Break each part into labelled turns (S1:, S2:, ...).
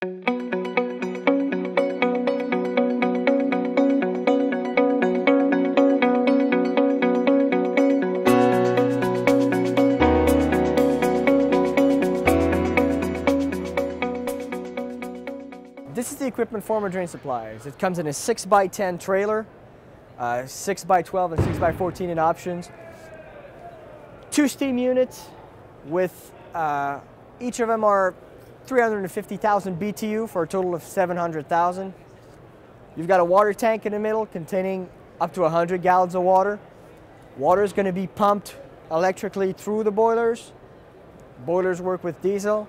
S1: This is the equipment Formadrain supplies. It comes in a 6x10 trailer, 6x12 and 6x14 in options. 2 steam units with each of them are 350,000 BTU for a total of 700,000. You've got a water tank in the middle containing up to 100 gallons of water. Water is going to be pumped electrically through the boilers. Boilers work with diesel.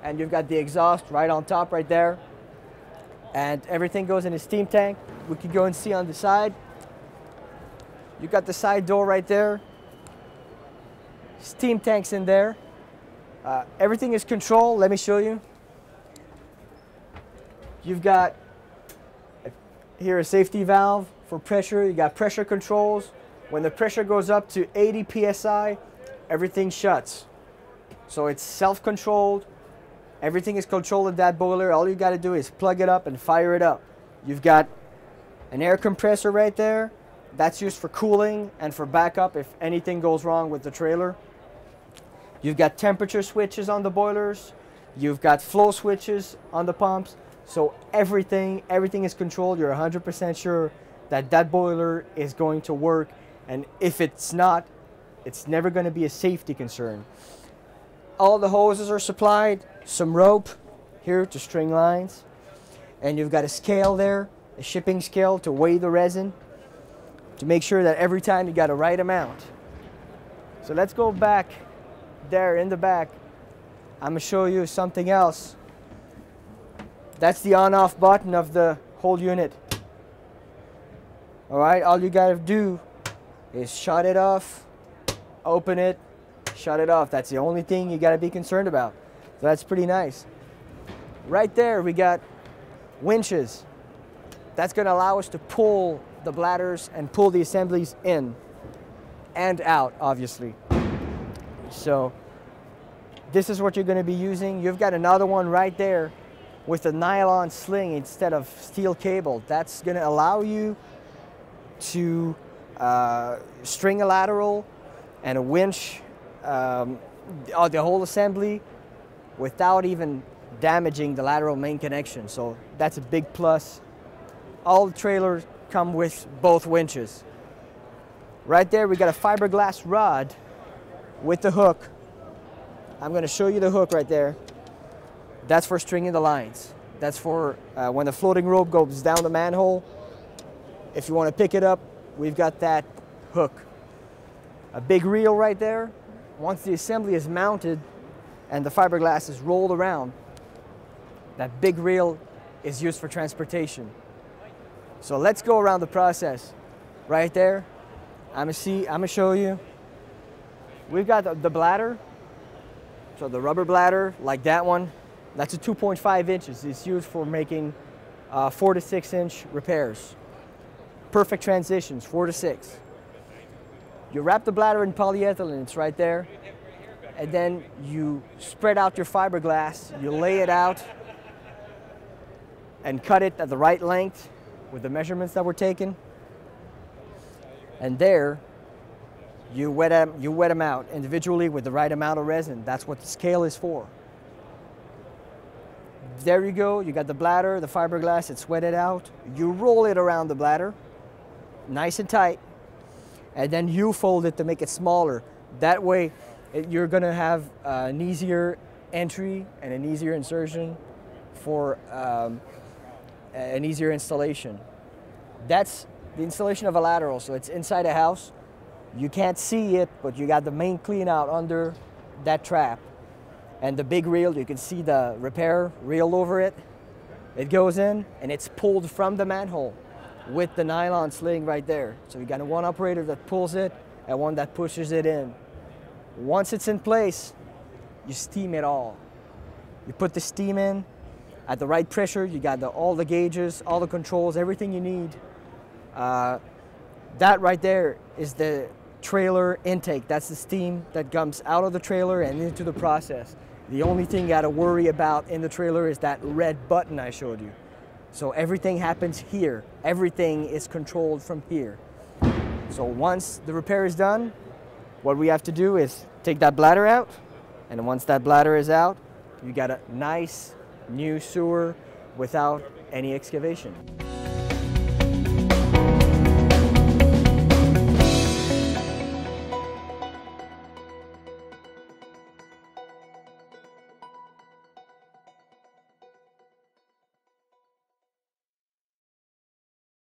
S1: And you've got the exhaust right on top right there. And everything goes in a steam tank. We can go and see on the side. You've got the side door right there. Steam tanks in there. Everything is controlled. Let me show you. You've got here a safety valve for pressure. You got pressure controls. When the pressure goes up to 80 psi, everything shuts. So it's self-controlled. Everything is controlled in that boiler. All you got to do is plug it up and fire it up. You've got an air compressor right there. That's used for cooling and for backup if anything goes wrong with the trailer. You've got temperature switches on the boilers. You've got flow switches on the pumps. So everything is controlled. You're 100% sure that that boiler is going to work. And if it's not, it's never going to be a safety concern. All the hoses are supplied, some rope here to string lines, and you've got a scale there, a shipping scale to weigh the resin to make sure that every time you got the right amount. So let's go back there in the back. I'm going to show you something else. That's the on-off button of the whole unit. All right, all you got to do is shut it off, open it, shut it off. That's the only thing you got to be concerned about. So that's pretty nice. Right there we got winches. That's going to allow us to pull the bladders and pull the assemblies in and out, obviously. So this is what you're going to be using. You've got another one right there with a nylon sling instead of steel cable. That's going to allow you to string a lateral and a winch the whole assembly without even damaging the lateral main connection. So that's a big plus. All the trailers come with both winches. Right there we got a fiberglass rod with the hook. I'm going to show you the hook right there. That's for stringing the lines. That's for when the floating rope goes down the manhole. If you want to pick it up, we've got that hook. A big reel right there. Once the assembly is mounted and the fiberglass is rolled around, that big reel is used for transportation. So let's go around the process. Right there, I'm gonna show you. We've got the bladder. So the rubber bladder, like that one, that's a 2.5 inches. It's used for making 4 to 6 inch repairs. Perfect transitions, 4 to 6. You wrap the bladder in polyethylene, it's right there. And then you spread out your fiberglass, you lay it out and cut it at the right length with the measurements that were taken. And there, you wet them out individually with the right amount of resin. That's what the scale is for. There you go, you got the bladder, the fiberglass, it's wetted out. You roll it around the bladder, nice and tight, and then you fold it to make it smaller. That way, you're gonna have an easier entry and an easier insertion for an easier installation. That's the installation of a lateral, so it's inside a house. You can't see it, but you got the main clean out under that trap. And the big reel, you can see the repair reel over it. It goes in and it's pulled from the manhole with the nylon sling right there. So you got one operator that pulls it and one that pushes it in. Once it's in place, you steam it all. You put the steam in at the right pressure. You got all the gauges, all the controls, everything you need. That right there is the trailer intake. That's the steam that comes out of the trailer and into the process. The only thing you gotta worry about in the trailer is that red button I showed you. So everything happens here. Everything is controlled from here. So once the repair is done, what we have to do is take that bladder out, and once that bladder is out, you got a nice new sewer without any excavation.